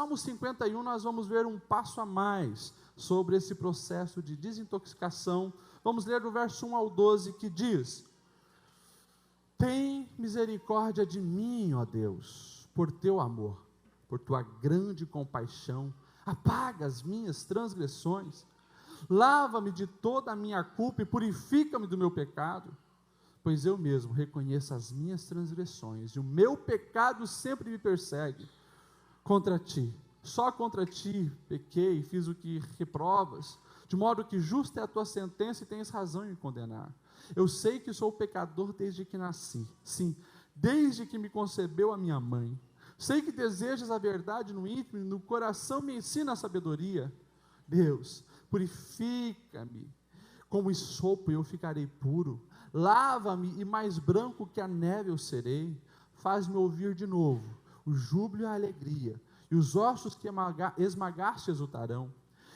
Salmo 51 nós vamos ver um passo a mais sobre esse processo de desintoxicação. Vamos ler do verso 1 ao 12 que diz: tem misericórdia de mim, ó Deus, por teu amor, por tua grande compaixão, apaga as minhas transgressões, lava-me de toda a minha culpa e purifica-me do meu pecado, pois eu mesmo reconheço as minhas transgressões, e o meu pecado sempre me persegue. Contra ti, só contra ti pequei e fiz o que reprovas, de modo que justa é a tua sentença e tens razão em me condenar. Eu sei que sou pecador desde que nasci, sim, desde que me concebeu a minha mãe. Sei que desejas a verdade no íntimo e no coração me ensina a sabedoria. Deus, purifica-me como esopo e eu ficarei puro. Lava-me e mais branco que a neve eu serei. Faz-me ouvir de novo o júbilo e a alegria, e os ossos que esmagaste exultarão.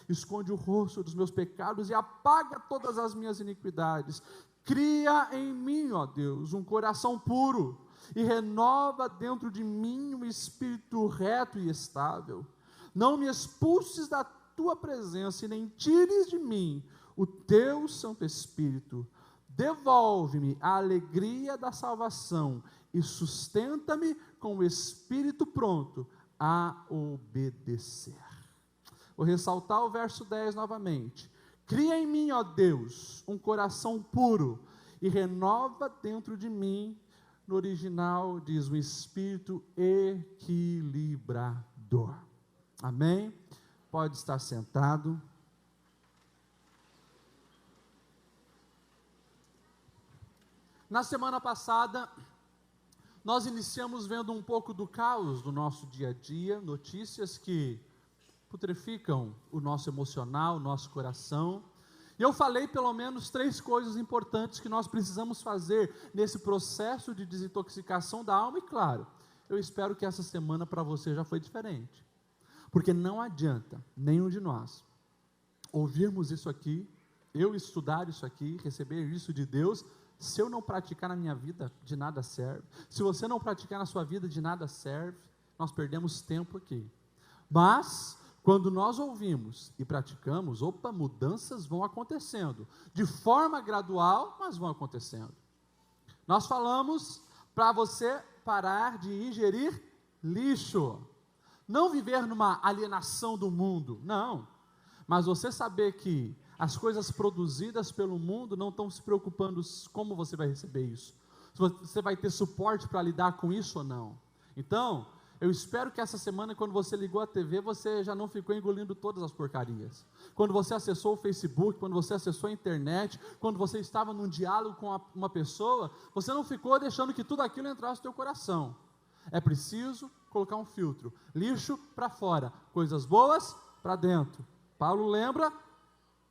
Esconde o rosto dos meus pecados e apaga todas as minhas iniquidades. Cria em mim, ó Deus, um coração puro, e renova dentro de mim um espírito reto e estável. Não me expulses da tua presença, e nem tires de mim o teu Santo Espírito. Devolve-me a alegria da salvação, e sustenta-me com o espírito pronto a obedecer. Vou ressaltar o verso 10 novamente. Cria em mim, ó Deus, um coração puro, e renova dentro de mim, no original diz, um espírito equilibrador. Amém? Pode estar sentado. Na semana passada, nós iniciamos vendo um pouco do caos do nosso dia a dia, notícias que putreficam o nosso emocional, o nosso coração. E eu falei pelo menos 3 coisas importantes que nós precisamos fazer nesse processo de desintoxicação da alma. E claro, eu espero que essa semana para você já foi diferente, porque não adianta nenhum de nós ouvirmos isso aqui, eu estudar isso aqui, receber isso de Deus, se eu não praticar na minha vida, de nada serve. Se você não praticar na sua vida, de nada serve. Nós perdemos tempo aqui. Mas quando nós ouvimos e praticamos, mudanças vão acontecendo, de forma gradual, mas vão acontecendo. Nós falamos para você parar de ingerir lixo, não viver numa alienação do mundo, não, mas você saber que as coisas produzidas pelo mundo não estão se preocupando como você vai receber isso, se você vai ter suporte para lidar com isso ou não. Então, eu espero que essa semana, quando você ligou a TV, você já não ficou engolindo todas as porcarias. Quando você acessou o Facebook, quando você acessou a internet, quando você estava num diálogo com uma pessoa, você não ficou deixando que tudo aquilo entrasse no teu coração. É preciso colocar um filtro, lixo para fora, coisas boas para dentro. Paulo lembra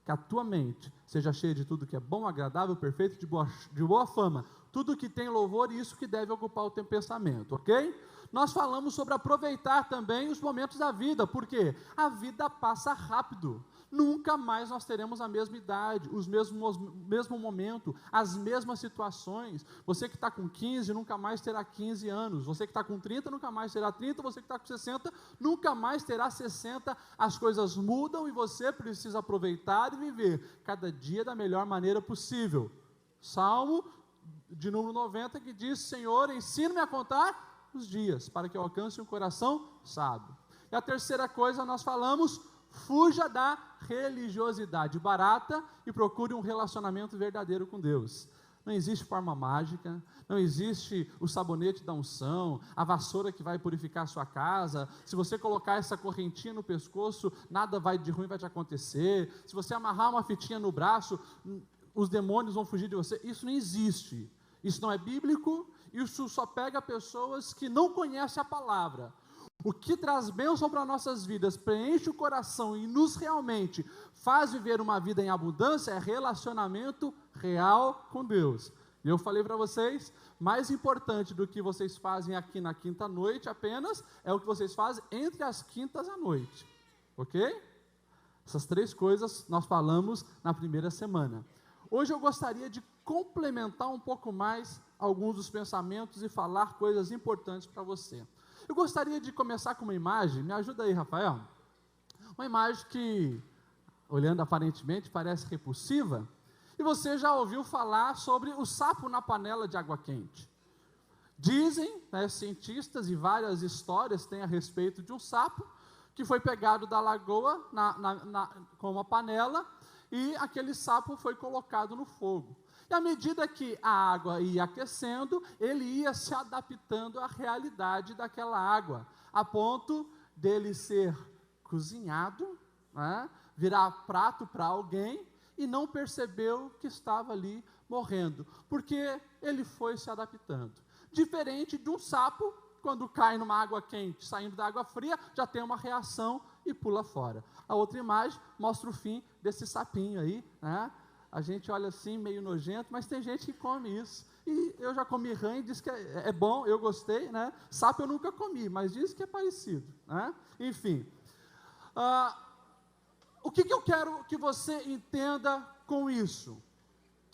que a tua mente seja cheia de tudo que é bom, agradável, perfeito, de boa fama, tudo que tem louvor, e isso que deve ocupar o teu pensamento, ok? Nós falamos sobre aproveitar também os momentos da vida, porque a vida passa rápido, nunca mais nós teremos a mesma idade, mesmo momento, as mesmas situações. Você que está com 15, nunca mais terá 15 anos, você que está com 30, nunca mais terá 30, você que está com 60, nunca mais terá 60, as coisas mudam e você precisa aproveitar e viver cada dia da melhor maneira possível. Salmo de número 90 que diz: Senhor, ensina-me a contar os dias, para que eu alcance um coração sábio. E a terceira coisa nós falamos: fuja da religiosidade barata e procure um relacionamento verdadeiro com Deus. Não existe forma mágica, não existe o sabonete da unção, a vassoura que vai purificar a sua casa. Se você colocar essa correntinha no pescoço, nada de ruim vai te acontecer. Se você amarrar uma fitinha no braço, os demônios vão fugir de você. Isso não existe, isso não é bíblico, isso só pega pessoas que não conhecem a palavra. O que traz bênção para nossas vidas, preenche o coração e nos realmente faz viver uma vida em abundância, é relacionamento real com Deus. E eu falei para vocês, mais importante do que vocês fazem aqui na quinta noite apenas, é o que vocês fazem entre as quintas à noite, ok? Essas 3 coisas nós falamos na primeira semana. Hoje eu gostaria de complementar um pouco mais alguns dos pensamentos e falar coisas importantes para você. Eu gostaria de começar com uma imagem, me ajuda aí, Rafael. Uma imagem que, olhando aparentemente, parece repulsiva. E você já ouviu falar sobre o sapo na panela de água quente. Dizem, né, cientistas, e várias histórias têm a respeito de um sapo que foi pegado da lagoa com uma panela e aquele sapo foi colocado no fogo. E à medida que a água ia aquecendo, ele ia se adaptando à realidade daquela água, a ponto dele ser cozinhado, né, virar prato para alguém e não percebeu que estava ali morrendo, porque ele foi se adaptando. Diferente de um sapo, quando cai numa água quente, saindo da água fria, já tem uma reação e pula fora. A outra imagem mostra o fim desse sapinho aí, né? A gente olha assim, meio nojento, mas tem gente que come isso. E eu já comi rã e diz que é bom, eu gostei, né? Sapo eu nunca comi, mas diz que é parecido, né? Enfim. O que eu quero que você entenda com isso?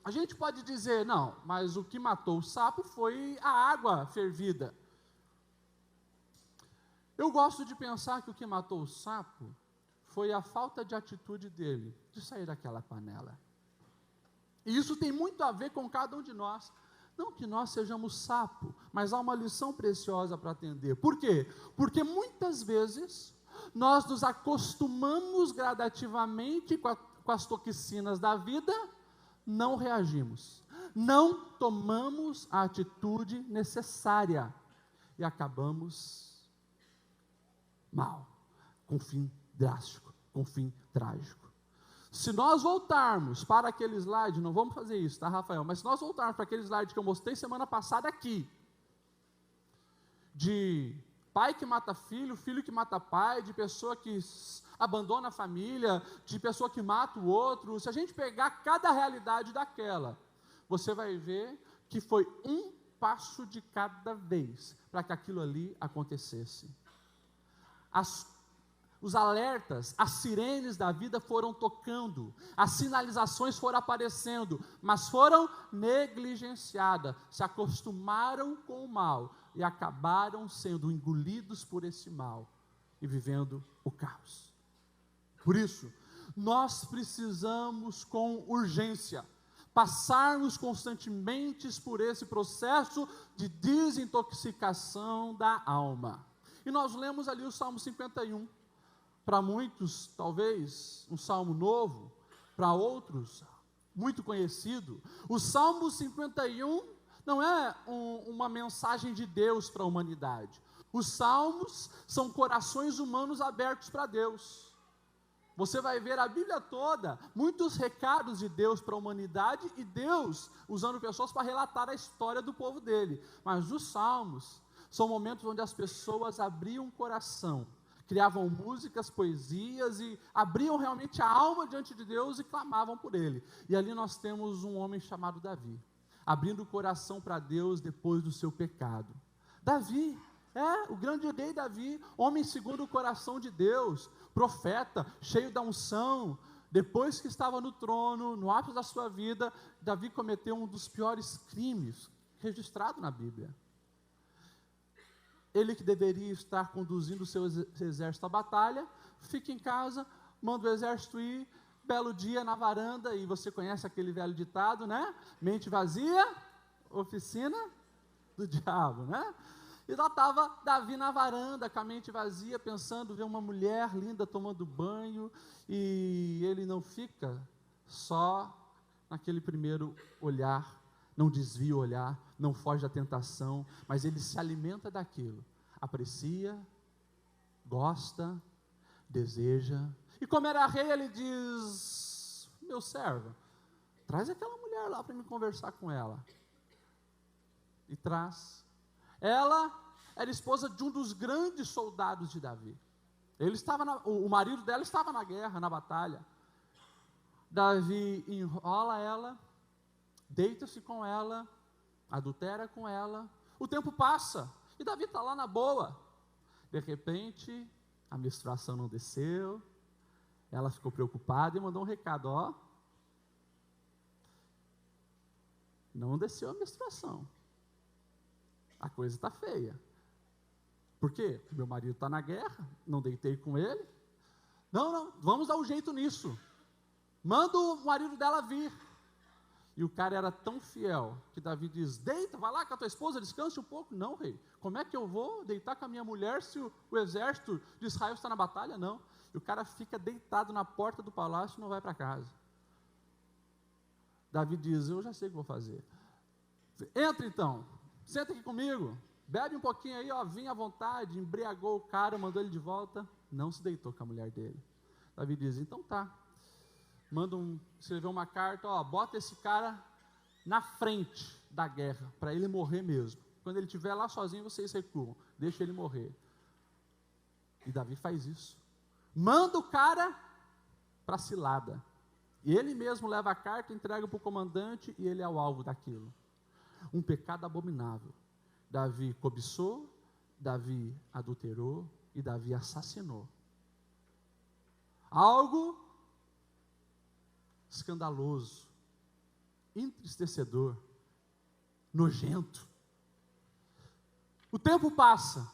A gente pode dizer, não, mas o que matou o sapo foi a água fervida. Eu gosto de pensar que o que matou o sapo foi a falta de atitude dele, de sair daquela panela. E isso tem muito a ver com cada um de nós. Não que nós sejamos sapo, mas há uma lição preciosa para atender. Por quê? Porque muitas vezes nós nos acostumamos gradativamente com as toxinas da vida, não reagimos, não tomamos a atitude necessária e acabamos mal, com fim drástico, com fim trágico. Se nós voltarmos para aquele slide, não vamos fazer isso, tá, Rafael? Mas se nós voltarmos para aquele slide que eu mostrei semana passada aqui, de pai que mata filho, filho que mata pai, de pessoa que abandona a família, de pessoa que mata o outro, se a gente pegar cada realidade daquela, você vai ver que foi um passo de cada vez para que aquilo ali acontecesse. Os alertas, as sirenes da vida foram tocando, as sinalizações foram aparecendo, mas foram negligenciadas, se acostumaram com o mal e acabaram sendo engolidos por esse mal e vivendo o caos. Por isso, nós precisamos com urgência passarmos constantemente por esse processo de desintoxicação da alma. E nós lemos ali o Salmo 51. Para muitos, talvez, um salmo novo, para outros, muito conhecido. O Salmo 51 não é uma mensagem de Deus para a humanidade. Os salmos são corações humanos abertos para Deus. Você vai ver a Bíblia toda, muitos recados de Deus para a humanidade e Deus usando pessoas para relatar a história do povo dele. Mas os salmos são momentos onde as pessoas abriam o coração, criavam músicas, poesias e abriam realmente a alma diante de Deus e clamavam por Ele. E ali nós temos um homem chamado Davi, abrindo o coração para Deus depois do seu pecado. Davi, o grande rei Davi, homem segundo o coração de Deus, profeta, cheio da unção. Depois que estava no trono, no ápice da sua vida, Davi cometeu um dos piores crimes registrado na Bíblia. Ele que deveria estar conduzindo o seu exército à batalha, fica em casa, manda o exército ir, belo dia na varanda, e você conhece aquele velho ditado, né? Mente vazia, oficina do diabo, né? E lá estava Davi na varanda, com a mente vazia, pensando, ver uma mulher linda tomando banho, e ele não fica só naquele primeiro olhar, não desvia o olhar, não foge da tentação, mas ele se alimenta daquilo, aprecia, gosta, deseja. E como era rei, ele diz: meu servo, traz aquela mulher lá para me conversar com ela. E traz. Ela era esposa de um dos grandes soldados de Davi. O marido dela estava na guerra, na batalha. Davi enrola ela, deita-se com ela, adultera com ela, o tempo passa, e Davi está lá na boa. De repente, a menstruação não desceu, ela ficou preocupada e mandou um recado, não desceu a menstruação, a coisa está feia. Por quê? Meu marido está na guerra, não deitei com ele. Não, vamos dar um jeito nisso. Manda o marido dela vir. E o cara era tão fiel, que Davi diz, deita, vai lá com a tua esposa, descanse um pouco. Não, rei, como é que eu vou deitar com a minha mulher se o exército de Israel está na batalha? Não. E o cara fica deitado na porta do palácio e não vai para casa. Davi diz, eu já sei o que vou fazer. Entra então, senta aqui comigo, bebe um pouquinho aí, ó, vinha à vontade, embriagou o cara, mandou ele de volta, não se deitou com a mulher dele. Davi diz, então tá, escreveu uma carta, ó, bota esse cara na frente da guerra, para ele morrer mesmo. Quando ele estiver lá sozinho, vocês recuam, deixa ele morrer. E Davi faz isso. Manda o cara para a cilada. E ele mesmo leva a carta, entrega para o comandante e ele é o alvo daquilo. Um pecado abominável. Davi cobiçou, Davi adulterou e Davi assassinou. Algo escandaloso, entristecedor, nojento. O tempo passa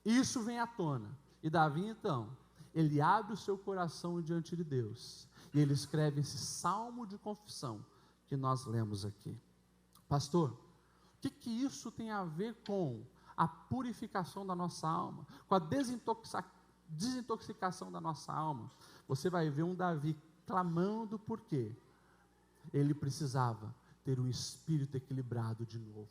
e isso vem à tona. E Davi então, ele abre o seu coração diante de Deus e ele escreve esse salmo de confissão que nós lemos aqui. Pastor, o que isso tem a ver com a purificação da nossa alma, com a desintoxicação da nossa alma? Você vai ver um Davi clamando porque ele precisava ter um espírito equilibrado de novo.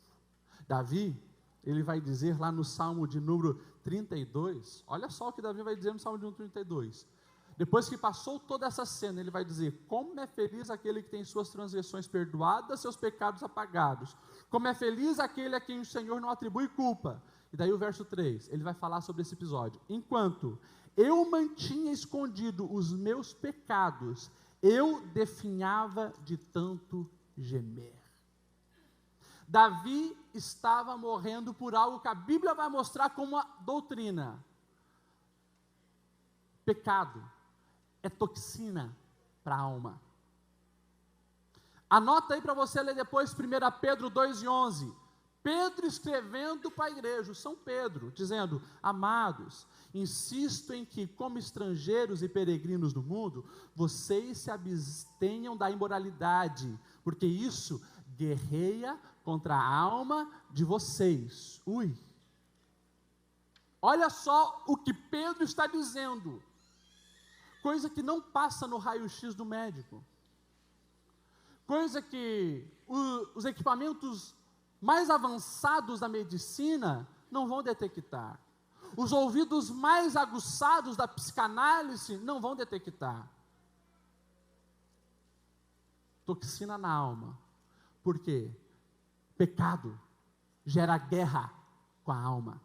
Davi, ele vai dizer lá no Salmo de número 32, olha só o que Davi vai dizer no Salmo de número 32, depois que passou toda essa cena, ele vai dizer, como é feliz aquele que tem suas transgressões perdoadas, seus pecados apagados, como é feliz aquele a quem o Senhor não atribui culpa. E daí o verso 3, ele vai falar sobre esse episódio, enquanto eu mantinha escondido os meus pecados, eu definhava de tanto gemer. Davi estava morrendo por algo que a Bíblia vai mostrar como uma doutrina. Pecado é toxina para a alma. Anota aí para você ler depois 1 Pedro 2:11. Pedro escrevendo para a igreja, São Pedro, dizendo, amados, insisto em que, como estrangeiros e peregrinos no mundo, vocês se abstenham da imoralidade, porque isso guerreia contra a alma de vocês. Olha só o que Pedro está dizendo, coisa que não passa no raio-x do médico, coisa que os equipamentos mais avançados da medicina não vão detectar, os ouvidos mais aguçados da psicanálise não vão detectar. Toxina na alma, porque pecado gera guerra com a alma.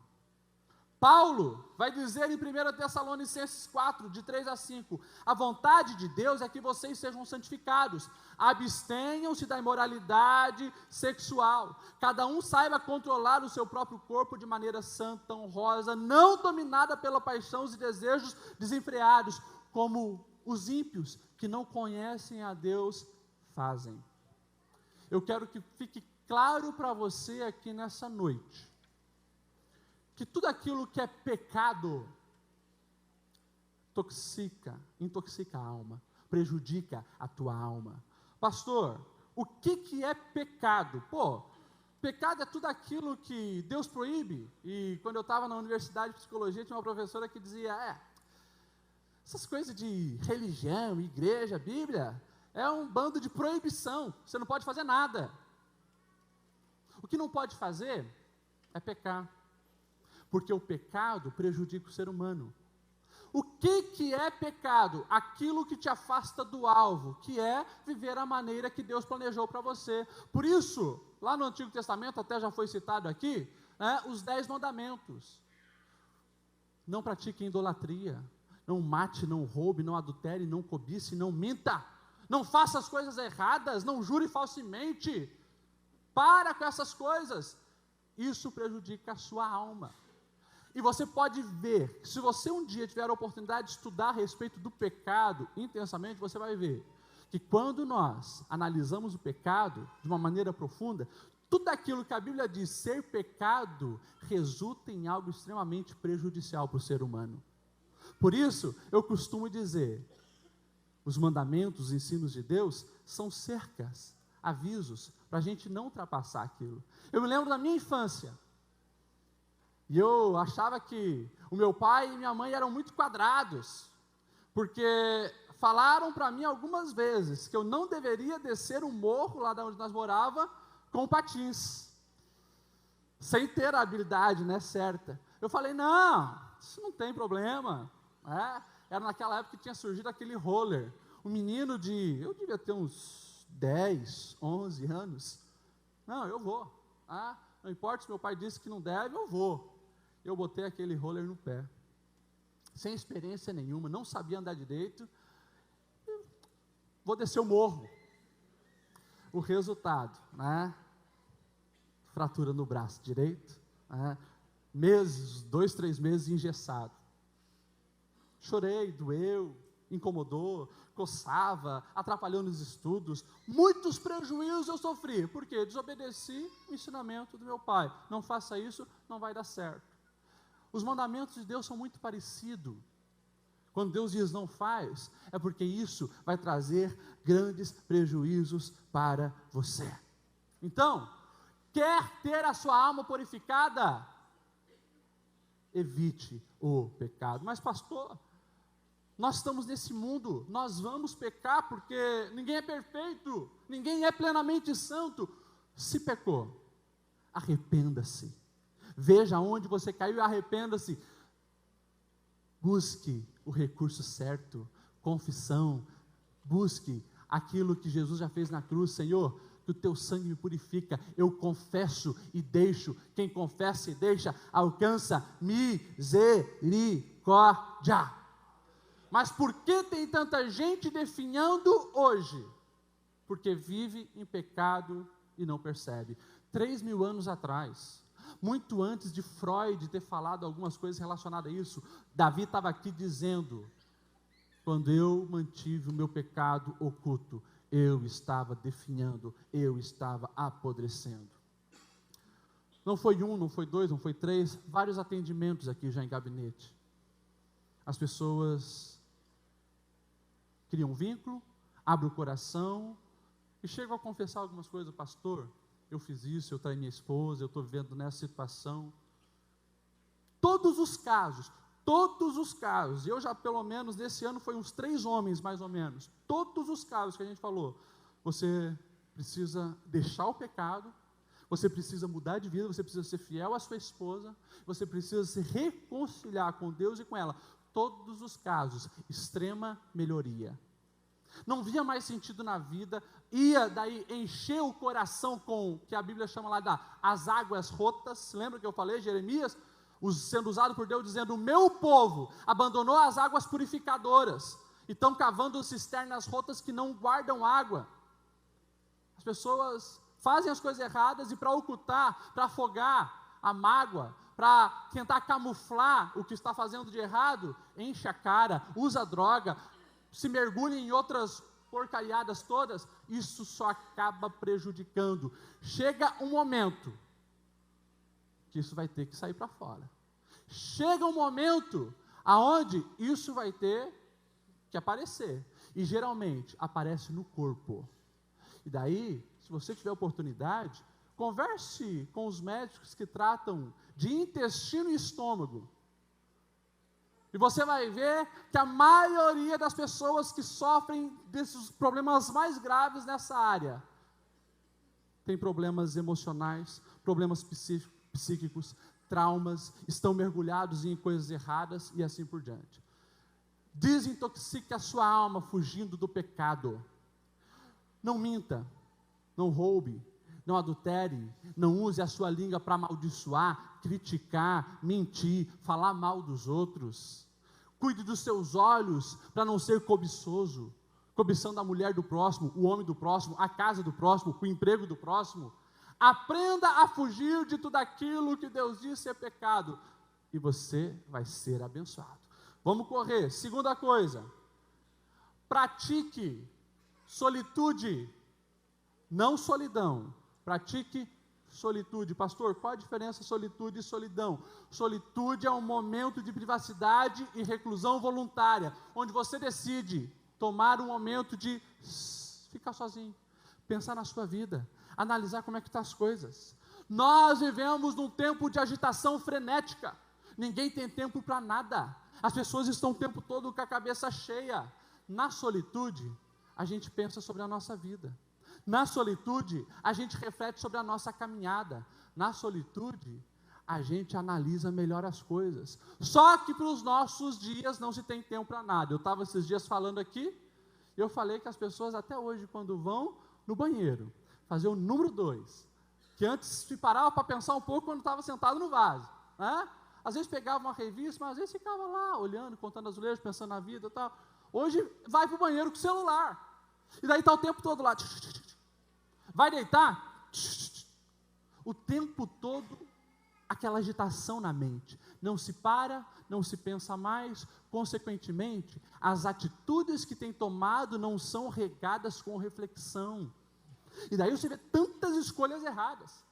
Paulo vai dizer em 1 Tessalonicenses 4, de 3 a 5, a vontade de Deus é que vocês sejam santificados, abstenham-se da imoralidade sexual, cada um saiba controlar o seu próprio corpo de maneira santa, honrosa, não dominada pela paixão e desejos desenfreados, como os ímpios que não conhecem a Deus fazem. Eu quero que fique claro para você aqui nessa noite, que tudo aquilo que é pecado intoxica a alma, prejudica a tua alma. Pastor, o que é pecado? Pecado é tudo aquilo que Deus proíbe. E quando eu estava na universidade de psicologia, tinha uma professora que dizia, essas coisas de religião, igreja, Bíblia, é um bando de proibição, você não pode fazer nada. O que não pode fazer é pecar, porque o pecado prejudica o ser humano. O que é pecado? Aquilo que te afasta do alvo, que é viver a maneira que Deus planejou para você. Por isso, lá no Antigo Testamento, até já foi citado aqui, os 10 mandamentos. Não pratique idolatria, não mate, não roube, não adultere, não cobice, não minta, não faça as coisas erradas, não jure falsamente. Para com essas coisas. Isso prejudica a sua alma. E você pode ver, se você um dia tiver a oportunidade de estudar a respeito do pecado intensamente, você vai ver que quando nós analisamos o pecado de uma maneira profunda, tudo aquilo que a Bíblia diz ser pecado, resulta em algo extremamente prejudicial para o ser humano. Por isso, eu costumo dizer, os mandamentos, os ensinos de Deus, são cercas, avisos, para a gente não ultrapassar aquilo. Eu me lembro da minha infância, e eu achava que o meu pai e minha mãe eram muito quadrados, porque falaram para mim algumas vezes que eu não deveria descer um morro lá de onde nós morávamos com patins, sem ter a habilidade, né, certa. Eu falei, não, isso não tem problema, era naquela época que tinha surgido aquele roller, um menino eu devia ter uns 10, 11 anos, não, eu vou, não importa se meu pai disse que não deve, eu vou. Eu botei aquele roller no pé, sem experiência nenhuma, não sabia andar direito, vou descer o morro. O resultado, fratura no braço direito, meses, 2, 3 meses engessado. Chorei, doeu, incomodou, coçava, atrapalhou nos estudos, muitos prejuízos eu sofri, porque desobedeci o ensinamento do meu pai, não faça isso, não vai dar certo. Os mandamentos de Deus são muito parecidos. Quando Deus diz não faz, é porque isso vai trazer grandes prejuízos para você. Então, quer ter a sua alma purificada? Evite o pecado. Mas pastor, nós estamos nesse mundo, nós vamos pecar porque ninguém é perfeito, ninguém é plenamente santo. Se pecou, arrependa-se. Veja onde você caiu e arrependa-se. Busque o recurso certo, confissão, busque aquilo que Jesus já fez na cruz. Senhor, que o teu sangue me purifica, eu confesso e deixo, quem confessa e deixa, alcança misericórdia. Mas por que tem tanta gente definhando hoje? Porque vive em pecado e não percebe. 3.000 anos atrás, muito antes de Freud ter falado algumas coisas relacionadas a isso, Davi estava aqui dizendo, quando eu mantive o meu pecado oculto, eu estava definhando, eu estava apodrecendo. Não foi 1, não foi 2, não foi 3, vários atendimentos aqui já em gabinete. As pessoas criam um vínculo, abrem o coração e chegam a confessar algumas coisas. Pastor, eu fiz isso, eu traí minha esposa, eu estou vivendo nessa situação. Todos os casos, e eu já pelo menos nesse ano foi uns 3 homens mais ou menos, todos os casos que a gente falou, você precisa deixar o pecado, você precisa mudar de vida, você precisa ser fiel à sua esposa, você precisa se reconciliar com Deus e com ela. Todos os casos, extrema melhoria. Não via mais sentido na vida, ia daí encher o coração com, que a Bíblia chama lá as águas rotas. Lembra que eu falei, Jeremias, sendo usado por Deus, dizendo, o meu povo abandonou as águas purificadoras, e estão cavando cisternas rotas que não guardam água. As pessoas fazem as coisas erradas, e para ocultar, para afogar a mágoa, para tentar camuflar o que está fazendo de errado, enche a cara, usa droga, se mergulha em outras porcariadas todas, isso só acaba prejudicando. Chega um momento que isso vai ter que sair para fora. Chega um momento aonde isso vai ter que aparecer. E geralmente aparece no corpo. E daí, se você tiver oportunidade, converse com os médicos que tratam de intestino e estômago. E você vai ver que a maioria das pessoas que sofrem desses problemas mais graves nessa área, tem problemas emocionais, problemas psíquicos, traumas, estão mergulhados em coisas erradas e assim por diante. Desintoxique a sua alma fugindo do pecado. Não minta, não roube, não adultere, não use a sua língua para amaldiçoar, criticar, mentir, falar mal dos outros. Cuide dos seus olhos para não ser cobiçoso, cobiçando a mulher do próximo, o homem do próximo, a casa do próximo, o emprego do próximo. Aprenda a fugir de tudo aquilo que Deus disse é pecado, e você vai ser abençoado. Vamos correr. Segunda coisa, pratique solitude, não solidão. Pratique solitude. Pastor, qual a diferença solitude e solidão? Solitude é um momento de privacidade e reclusão voluntária, onde você decide tomar um momento de ficar sozinho, pensar na sua vida, analisar como é que estão as coisas. Nós vivemos num tempo de agitação frenética, ninguém tem tempo para nada, as pessoas estão o tempo todo com a cabeça cheia. Na solitude, a gente pensa sobre a nossa vida. Na solitude, a gente reflete sobre a nossa caminhada. Na solitude, a gente analisa melhor as coisas. Só que para os nossos dias não se tem tempo para nada. Eu estava esses dias falando aqui, e eu falei que as pessoas até hoje, quando vão no banheiro, fazer o número 2, que antes se parava para pensar um pouco quando estava sentado no vaso, né? Às vezes pegava uma revista, mas às vezes ficava lá, olhando, contando azulejos, pensando na vida e tal. Hoje vai para o banheiro com o celular, e daí está o tempo todo lá, vai deitar, o tempo todo, aquela agitação na mente, não se para, não se pensa mais, consequentemente, as atitudes que tem tomado não são regadas com reflexão, e daí você vê tantas escolhas erradas,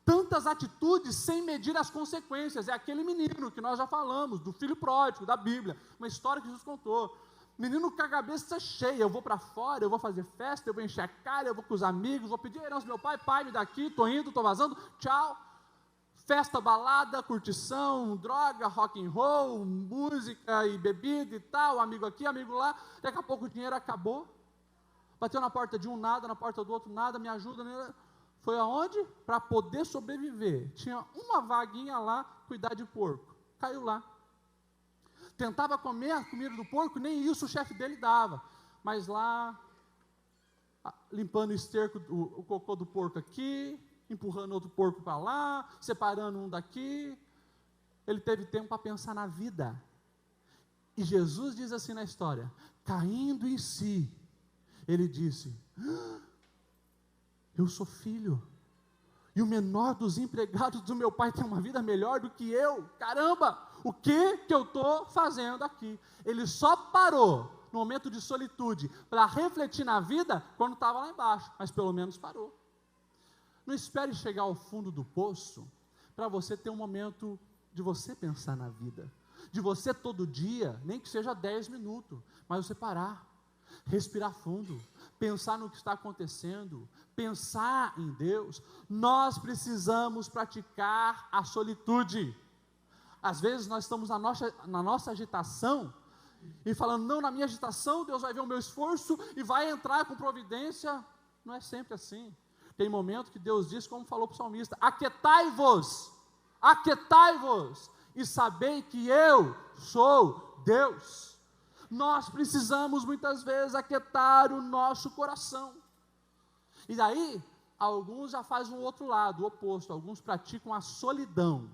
tantas atitudes sem medir as consequências. É aquele menino que nós já falamos, do filho pródigo, da Bíblia, uma história que Jesus contou. Menino com a cabeça cheia, eu vou para fora, eu vou fazer festa, eu vou encher a cara, eu vou com os amigos, vou pedir herança do meu pai, pai, me dá aqui, estou indo, estou vazando, tchau. Festa, balada, curtição, droga, rock and roll, música e bebida e tal, amigo aqui, amigo lá, daqui a pouco o dinheiro acabou, bateu na porta de um nada, na porta do outro nada, me ajuda, né? Foi aonde? Para poder sobreviver, tinha uma vaguinha lá, cuidar de porco, caiu lá. Tentava comer a comida do porco, nem isso o chefe dele dava, mas lá, limpando o esterco, o cocô do porco aqui, empurrando outro porco para lá, separando um daqui, ele teve tempo para pensar na vida, e Jesus diz assim na história, caindo em si, ele disse, eu sou filho, e o menor dos empregados do meu pai tem uma vida melhor do que eu, caramba, o que eu estou fazendo aqui? Ele só parou, no momento de solitude, para refletir na vida, quando estava lá embaixo, mas pelo menos parou. Não espere chegar ao fundo do poço, para você ter um momento de você pensar na vida, de você todo dia, nem que seja 10 minutos, mas você parar, respirar fundo, pensar no que está acontecendo, pensar em Deus. Nós precisamos praticar a solitude. Às vezes nós estamos na nossa agitação, e falando, não, na minha agitação, Deus vai ver o meu esforço, e vai entrar com providência. Não é sempre assim. Tem momento que Deus diz, como falou para o salmista, aquietai-vos, e sabei que eu sou Deus. Nós precisamos muitas vezes aquietar o nosso coração, e daí, alguns já fazem o outro lado, o oposto, alguns praticam a solidão.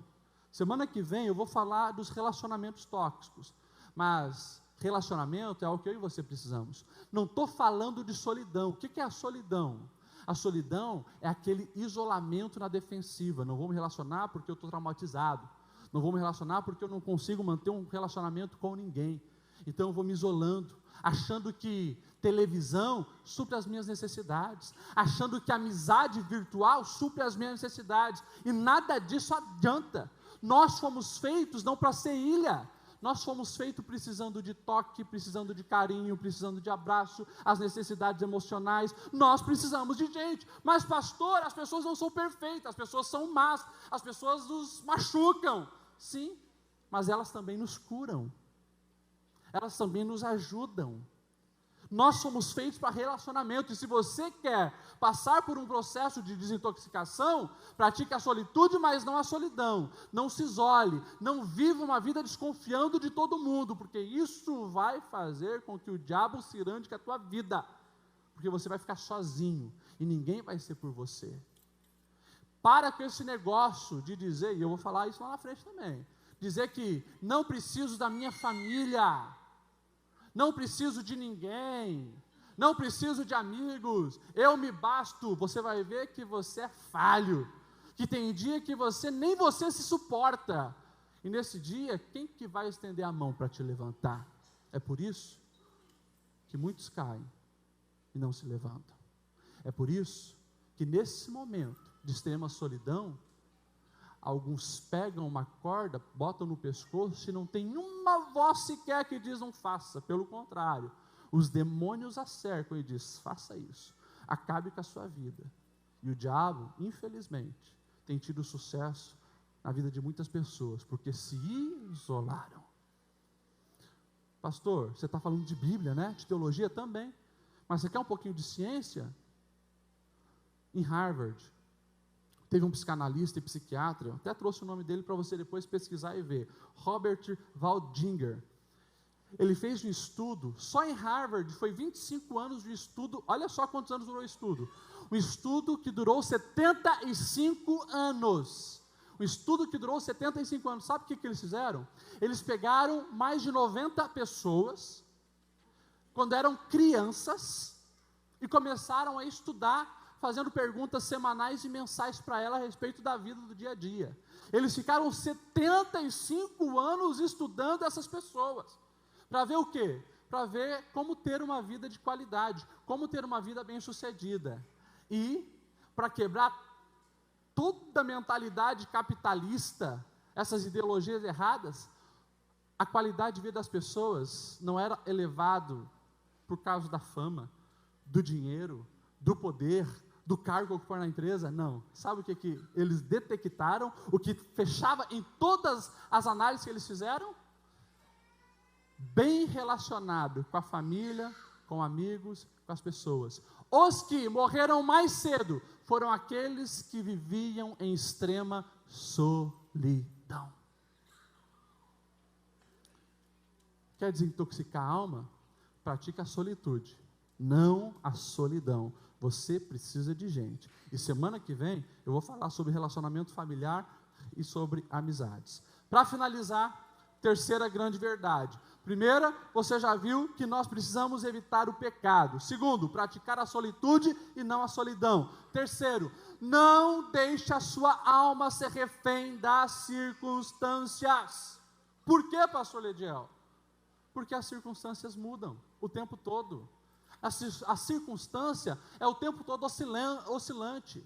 Semana que vem eu vou falar dos relacionamentos tóxicos, mas relacionamento é o que eu e você precisamos. Não estou falando de solidão. O que é a solidão? A solidão é aquele isolamento na defensiva. Não vou me relacionar porque eu estou traumatizado, não vou me relacionar porque eu não consigo manter um relacionamento com ninguém, então eu vou me isolando, achando que televisão supre as minhas necessidades, achando que amizade virtual supre as minhas necessidades, e nada disso adianta. Nós fomos feitos não para ser ilha, nós fomos feitos precisando de toque, precisando de carinho, precisando de abraço, as necessidades emocionais. Nós precisamos de gente. Mas pastor, as pessoas não são perfeitas, as pessoas são más, as pessoas nos machucam. Sim, mas elas também nos curam, elas também nos ajudam. Nós somos feitos para relacionamento, e se você quer passar por um processo de desintoxicação, pratique a solitude, mas não a solidão. Não se isole, não viva uma vida desconfiando de todo mundo, porque isso vai fazer com que o diabo se irande com a tua vida, porque você vai ficar sozinho, e ninguém vai ser por você. Para com esse negócio de dizer, e eu vou falar isso lá na frente também, dizer que não preciso da minha família, não preciso de ninguém, não preciso de amigos, eu me basto. Você vai ver que você é falho, que tem dia que nem você se suporta, e nesse dia, quem que vai estender a mão para te levantar? É por isso que muitos caem e não se levantam. É por isso que nesse momento, de extrema solidão, alguns pegam uma corda, botam no pescoço e não tem uma voz sequer que diz não faça. Pelo contrário, os demônios a cercam e diz, faça isso, acabe com a sua vida. E o diabo, infelizmente, tem tido sucesso na vida de muitas pessoas, porque se isolaram. Pastor, você está falando de Bíblia, né? De teologia também. Mas você quer um pouquinho de ciência? Em Harvard, teve um psicanalista e psiquiatra, até trouxe o nome dele para você depois pesquisar e ver, Robert Waldinger. Ele fez um estudo, só em Harvard, foi 25 anos de estudo, olha só quantos anos durou o estudo. Um estudo que durou 75 anos. Um estudo que durou 75 anos. Sabe o que eles fizeram? Eles pegaram mais de 90 pessoas, quando eram crianças, e começaram a estudar, fazendo perguntas semanais e mensais para ela a respeito da vida do dia a dia. Eles ficaram 75 anos estudando essas pessoas. Para ver o quê? Para ver como ter uma vida de qualidade, como ter uma vida bem-sucedida. E, para quebrar toda a mentalidade capitalista, essas ideologias erradas, a qualidade de vida das pessoas não era elevado por causa da fama, do dinheiro, do poder, do cargo que ocupar na empresa, não. Sabe o que eles detectaram? O que fechava em todas as análises que eles fizeram? Bem relacionado com a família, com amigos, com as pessoas. Os que morreram mais cedo foram aqueles que viviam em extrema solidão. Quer desintoxicar a alma? Pratica a solitude, não a solidão. Você precisa de gente. E semana que vem eu vou falar sobre relacionamento familiar e sobre amizades. Para finalizar, terceira grande verdade. Primeira, você já viu que nós precisamos evitar o pecado. Segundo, praticar a solitude e não a solidão. Terceiro, não deixe a sua alma ser refém das circunstâncias. Por quê, pastor Lediel? Porque as circunstâncias mudam o tempo todo. A circunstância é o tempo todo oscilante.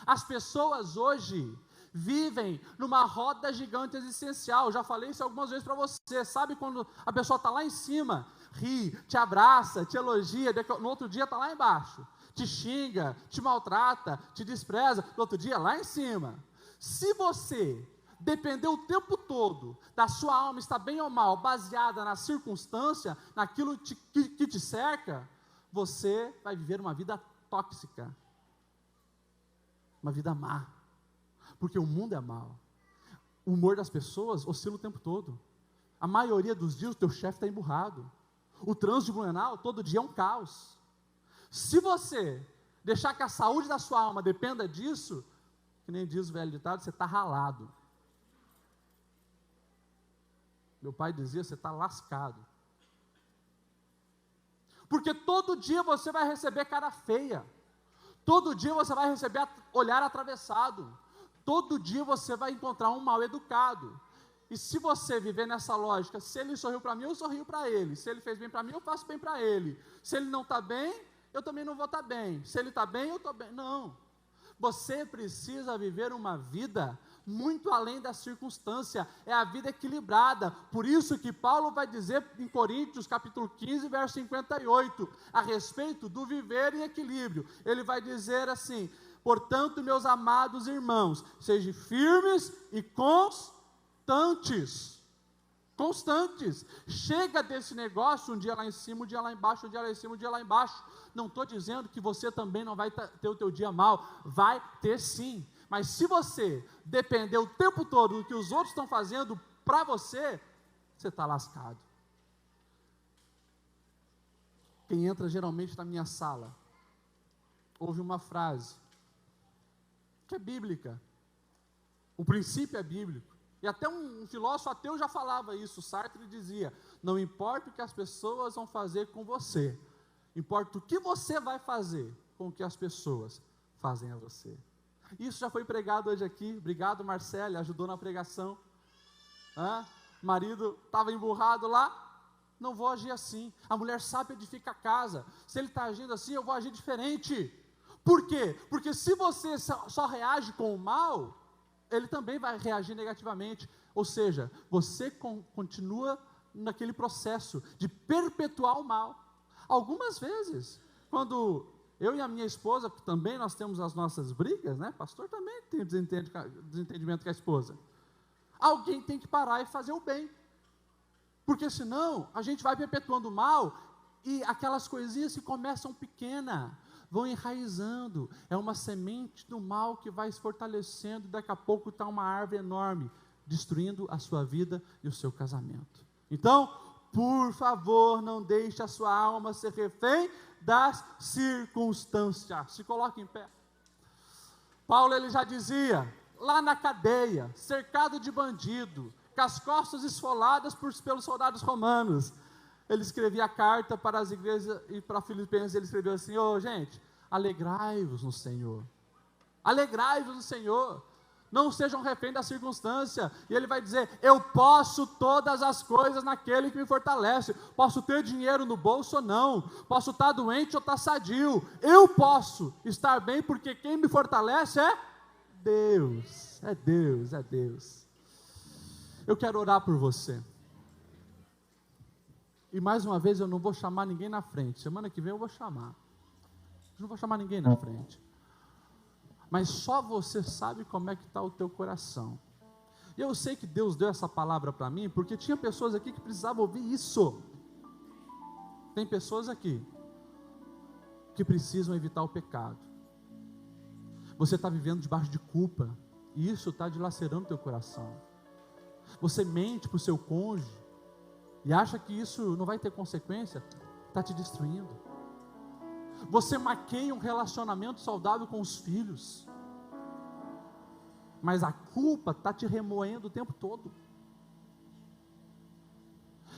As pessoas hoje vivem numa roda gigante existencial. Já falei isso algumas vezes para você. Sabe quando a pessoa está lá em cima, ri, te abraça, te elogia, no outro dia está lá embaixo, te xinga, te maltrata, te despreza, no outro dia lá em cima. Se você depender o tempo todo da sua alma estar bem ou mal, baseada na circunstância, naquilo que te cerca, você vai viver uma vida tóxica, uma vida má, porque o mundo é mau. O humor das pessoas oscila o tempo todo. A maioria dos dias o teu chefe está emburrado. O trânsito de Blumenau todo dia é um caos. Se você deixar que a saúde da sua alma dependa disso, que nem diz o velho ditado, você está ralado. Meu pai dizia, você está lascado. Porque todo dia você vai receber cara feia. Todo dia você vai receber olhar atravessado. Todo dia você vai encontrar um mal educado. E se você viver nessa lógica, se ele sorriu para mim, eu sorrio para ele. Se ele fez bem para mim, eu faço bem para ele. Se ele não está bem, eu também não vou estar bem. Se ele está bem, eu estou bem. Não. Você precisa viver uma vida muito além da circunstância, é a vida equilibrada. Por isso que Paulo vai dizer em Coríntios, capítulo 15, verso 58, a respeito do viver em equilíbrio. Ele vai dizer assim: portanto, meus amados irmãos, sejam firmes e constantes. Constantes. Chega desse negócio, um dia lá em cima, um dia lá embaixo, um dia lá em cima, um dia lá embaixo. Não estou dizendo que você também não vai ter o teu dia mal, vai ter sim. Mas se você depender o tempo todo do que os outros estão fazendo para você, você está lascado. Quem entra geralmente na minha sala, ouve uma frase, que é bíblica. O princípio é bíblico. E até um filósofo ateu já falava isso. Sartre dizia: não importa o que as pessoas vão fazer com você, importa o que você vai fazer com o que as pessoas fazem a você. Isso já foi pregado hoje aqui. Obrigado, Marcele, ajudou na pregação. Marido estava emburrado lá, não vou agir assim. A mulher sábia edifica a casa. Se ele está agindo assim, eu vou agir diferente. Por quê? Porque se você só reage com o mal, ele também vai reagir negativamente. Ou seja, você continua naquele processo de perpetuar o mal. Algumas vezes, quando eu e a minha esposa, que também nós temos as nossas brigas, né? Pastor também tem desentendimento com a esposa. Alguém tem que parar e fazer o bem. Porque senão, a gente vai perpetuando o mal e aquelas coisinhas que começam pequenas, vão enraizando. É uma semente do mal que vai se fortalecendo e daqui a pouco está uma árvore enorme, destruindo a sua vida e o seu casamento. Então, por favor, não deixe a sua alma ser refém das circunstâncias. Se coloque em pé. Paulo, ele já dizia, lá na cadeia, cercado de bandido, com as costas esfoladas pelos soldados romanos, ele escrevia a carta para as igrejas, e para Filipenses ele escreveu assim: gente, alegrai-vos no Senhor, alegrai-vos no Senhor, não sejam refém da circunstância. E ele vai dizer: eu posso todas as coisas naquele que me fortalece. Posso ter dinheiro no bolso ou não, posso estar doente ou estar sadio, eu posso estar bem, porque quem me fortalece é Deus, é Deus, é Deus. Eu quero orar por você. E mais uma vez, eu não vou chamar ninguém na frente. Semana que vem eu vou chamar. Eu não vou chamar ninguém na frente. Mas só você sabe como é que está o teu coração. E eu sei que Deus deu essa palavra para mim, porque tinha pessoas aqui que precisavam ouvir isso. Tem pessoas aqui que precisam evitar o pecado. Você está vivendo debaixo de culpa, e isso está dilacerando o teu coração. Você mente para o seu cônjuge, e acha que isso não vai ter consequência, está te destruindo. Você maqueia um relacionamento saudável com os filhos, mas a culpa está te remoendo o tempo todo.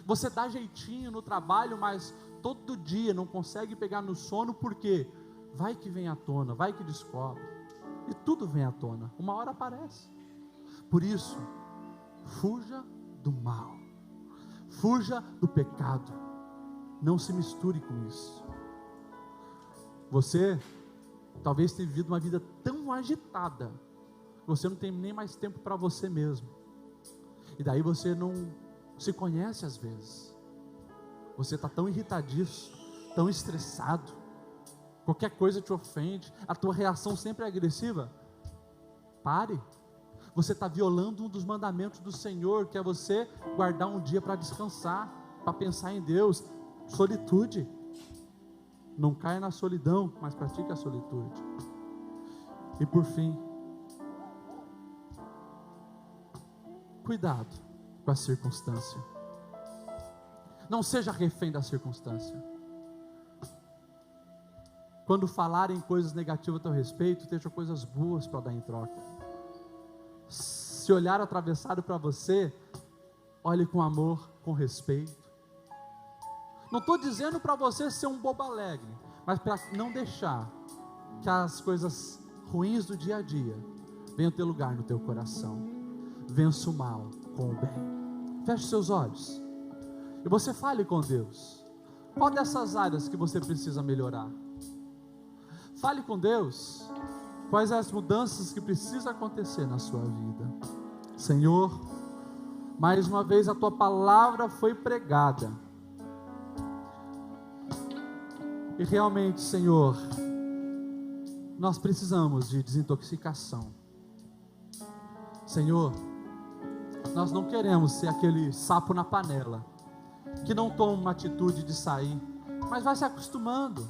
Você dá jeitinho no trabalho, mas todo dia não consegue pegar no sono, porque vai que vem à tona, vai que descobre, e tudo vem à tona, uma hora aparece. Por isso, fuja do mal, fuja do pecado, não se misture com isso. Você talvez tenha vivido uma vida tão agitada, você não tem nem mais tempo para você mesmo, e daí você não se conhece às vezes. Você está tão irritadiço, tão estressado, qualquer coisa te ofende, a tua reação sempre é agressiva. Pare. Você está violando um dos mandamentos do Senhor, que é você guardar um dia para descansar, para pensar em Deus. Solitude. Não caia na solidão, mas pratique a solitude. E por fim, cuidado com a circunstância. Não seja refém da circunstância. Quando falarem coisas negativas a teu respeito, esteja coisas boas para dar em troca. Se olhar atravessado para você, olhe com amor, com respeito. Não estou dizendo para você ser um bobo alegre, mas para não deixar que as coisas ruins do dia a dia venham ter lugar no teu coração. Vença o mal com o bem. Feche seus olhos e você fale com Deus. Qual dessas áreas que você precisa melhorar? Fale com Deus. Quais as mudanças que precisam acontecer na sua vida? Senhor, mais uma vez a tua palavra foi pregada. E realmente, Senhor, nós precisamos de desintoxicação. Senhor, nós não queremos ser aquele sapo na panela, que não toma uma atitude de sair, mas vai se acostumando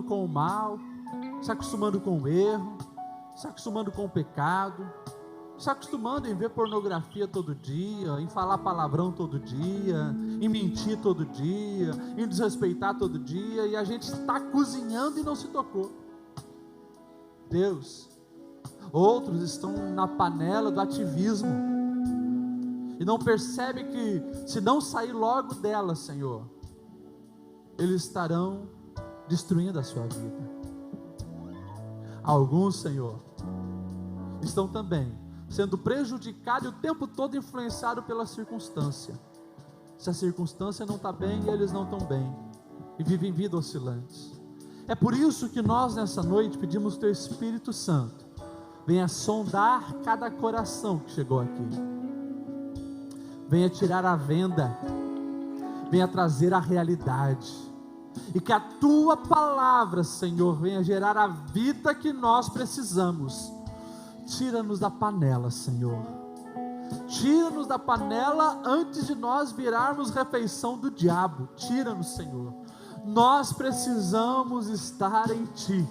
com o mal, se acostumando com o erro, se acostumando com o pecado, se acostumando em ver pornografia todo dia, em falar palavrão todo dia, em mentir todo dia, em desrespeitar todo dia, e a gente está cozinhando e não se tocou. Deus, outros estão na panela do ativismo, e não percebem que se não sair logo dela, Senhor, eles estarão destruindo a sua vida. Alguns, Senhor, estão também sendo prejudicados o tempo todo, influenciados pela circunstância. Se a circunstância não está bem, eles não estão bem, e vivem vida oscilantes. É por isso que nós nessa noite pedimos Teu Espírito Santo, venha sondar cada coração que chegou aqui, venha tirar a venda, venha trazer a realidade, e que a Tua palavra, Senhor, venha gerar a vida que nós precisamos. Tira-nos da panela, Senhor, tira-nos da panela antes de nós virarmos refeição do diabo. Tira-nos, Senhor, nós precisamos estar em Ti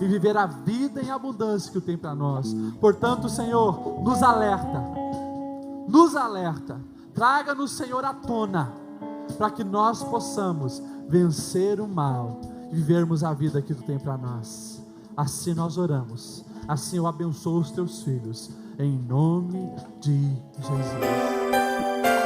e viver a vida em abundância que o tem para nós. Portanto, Senhor, nos alerta, traga-nos, Senhor, à tona, para que nós possamos vencer o mal e vivermos a vida que tu tem para nós. Assim nós oramos, assim eu abençoo os teus filhos, em nome de Jesus.